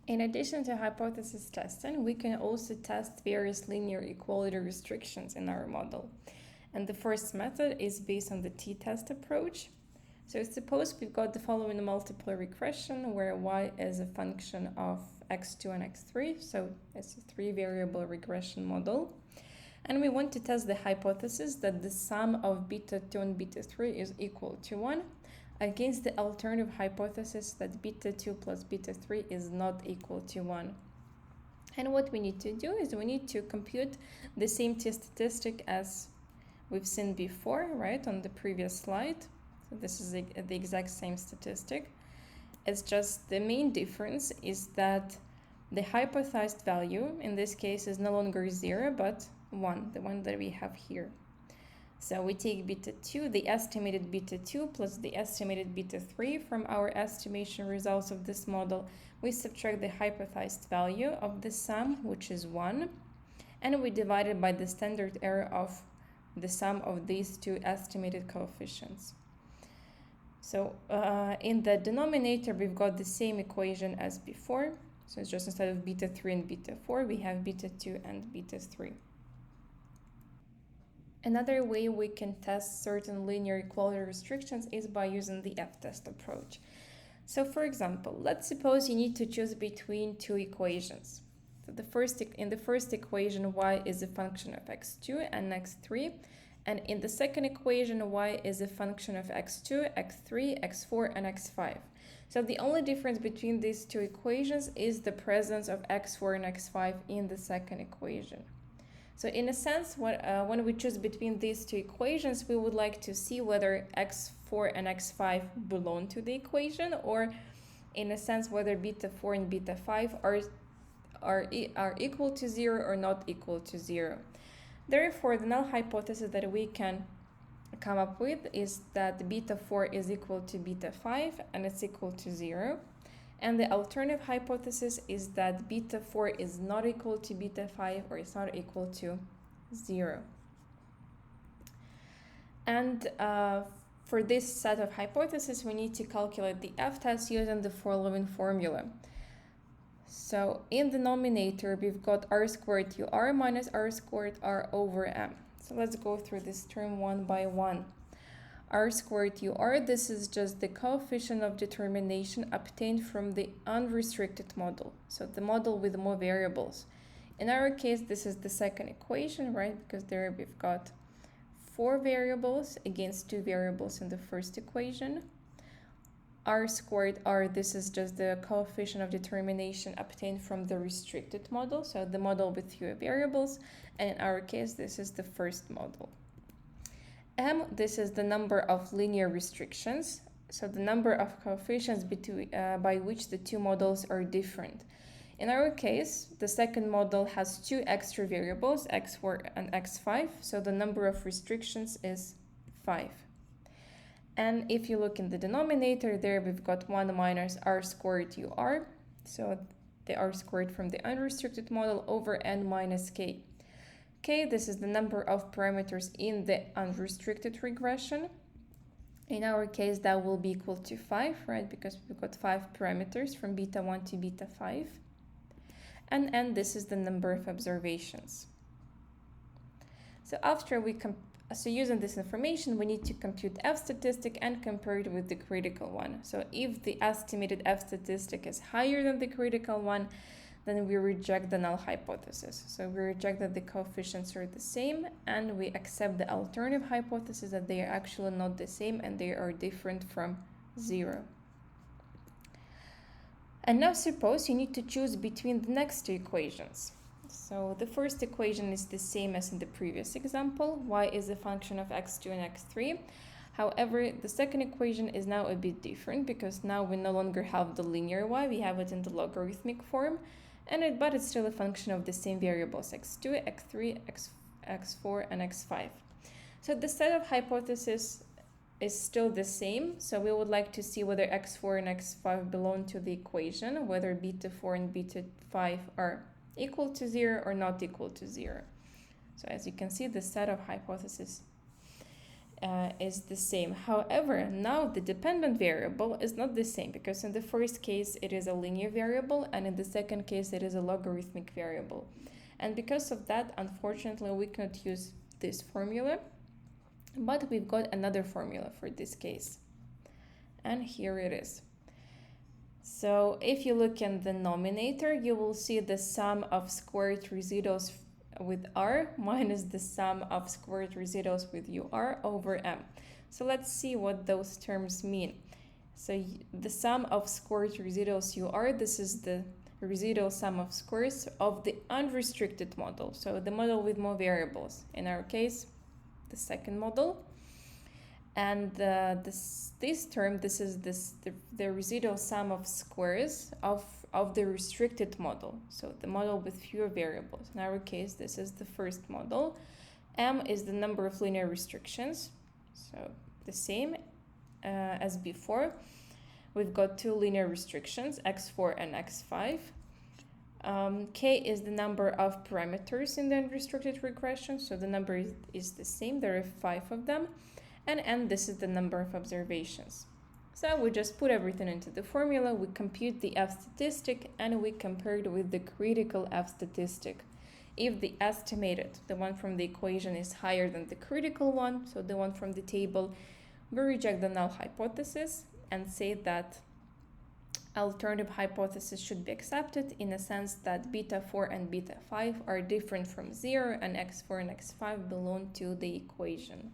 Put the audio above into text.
In addition to hypothesis testing, we can also test various linear equality restrictions in our model. And the first method is based on the t-test approach. So suppose we've got the following multiple regression where y is a function of x2 and x3, so it's a 3-variable regression model. And we want to test the hypothesis that the sum of beta 2 and beta 3 is equal to 1 against the alternative hypothesis that beta 2 plus beta 3 is not equal to 1. And what we need to do is we need to compute the same t-statistic as we've seen before, right, on the previous slide. So this is the exact same statistic. It's just the main difference is that the hypothesized value in this case is no longer 0 but 1, the one that we have here. So we take beta 2, the estimated beta 2 plus the estimated beta 3 from our estimation results of this model. We subtract the hypothesized value of the sum, which is 1, and we divide it by the standard error of the sum of these two estimated coefficients. So in the denominator, we've got the same equation as before. So it's just instead of beta 3 and beta 4, we have beta 2 and beta 3. Another way we can test certain linear equality restrictions is by using the f-test approach. So for example, let's suppose you need to choose between two equations. So in the first equation, y is a function of x2 and x3, and in the second equation, y is a function of x2, x3, x4, and x5. So the only difference between these two equations is the presence of x4 and x5 in the second equation. So in a sense, when we choose between these two equations, we would like to see whether x4 and x5 belong to the equation, or in a sense whether beta 4 and beta 5 are equal to 0 or not equal to 0. Therefore, the null hypothesis that we can come up with is that beta 4 is equal to beta 5 and it's equal to 0. And the alternative hypothesis is that beta 4 is not equal to beta 5 or it's not equal to 0. And for this set of hypotheses, we need to calculate the f-test using the following formula. So in the denominator, we've got r squared ur minus r squared r over m. So let's go through this term one by one. R squared ur, this is just the coefficient of determination obtained from the unrestricted model. So the model with more variables. In our case, this is the second equation, right? Because there we've got 4 variables against 2 variables in the first equation. R squared r, this is just the coefficient of determination obtained from the restricted model. So the model with fewer variables. And in our case, this is the first model. M, this is the number of linear restrictions, so the number of coefficients by which the two models are different. In our case, the second model has 2 extra variables, x4 and x5, so the number of restrictions is 5. And if you look in the denominator there, we've got 1 minus r squared ur, so the r squared from the unrestricted model over n minus k. K, this is the number of parameters in the unrestricted regression. In our case, that will be equal to 5, right? Because we've got 5 parameters from beta 1 to beta 5. And n, this is the number of observations. So after using this information, we need to compute f statistic and compare it with the critical one. So if the estimated f statistic is higher than the critical one, then we reject the null hypothesis. So we reject that the coefficients are the same, and we accept the alternative hypothesis that they are actually not the same and they are different from 0. And now suppose you need to choose between the next two equations. So the first equation is the same as in the previous example. Y is a function of x2 and x3. However, the second equation is now a bit different because now we no longer have the linear y, we have it in the logarithmic form. But it's still a function of the same variables, x2, x3, x4, and x5. So the set of hypotheses is still the same. So we would like to see whether x4 and x5 belong to the equation, whether beta 4 and beta 5 are equal to 0 or not equal to 0. So as you can see, the set of hypotheses is the same. However, now the dependent variable is not the same, because in the first case it is a linear variable and in the second case it is a logarithmic variable. And because of that, unfortunately, we cannot use this formula, but we've got another formula for this case. And here it is. So if you look in the denominator, you will see the sum of squared residuals with r minus the sum of squared residuals with ur over m. So let's see what those terms mean. So the sum of squared residuals ur, this is the residual sum of squares of the unrestricted model. So the model with more variables, in our case, the second model. And this term, this is the residual sum of squares of the restricted model, so the model with fewer variables. In our case, this is the first model. M is the number of linear restrictions, so the same as before. We've got two linear restrictions, x4 and x5. K is the number of parameters in the unrestricted regression, so the number is the same, there are 5 of them. And n, this is the number of observations. So we just put everything into the formula, we compute the F statistic, and we compare it with the critical F statistic. If the estimated, the one from the equation, is higher than the critical one, so the one from the table, we reject the null hypothesis and say that alternative hypothesis should be accepted, in a sense that beta 4 and beta 5 are different from 0 and x4 and x5 belong to the equation.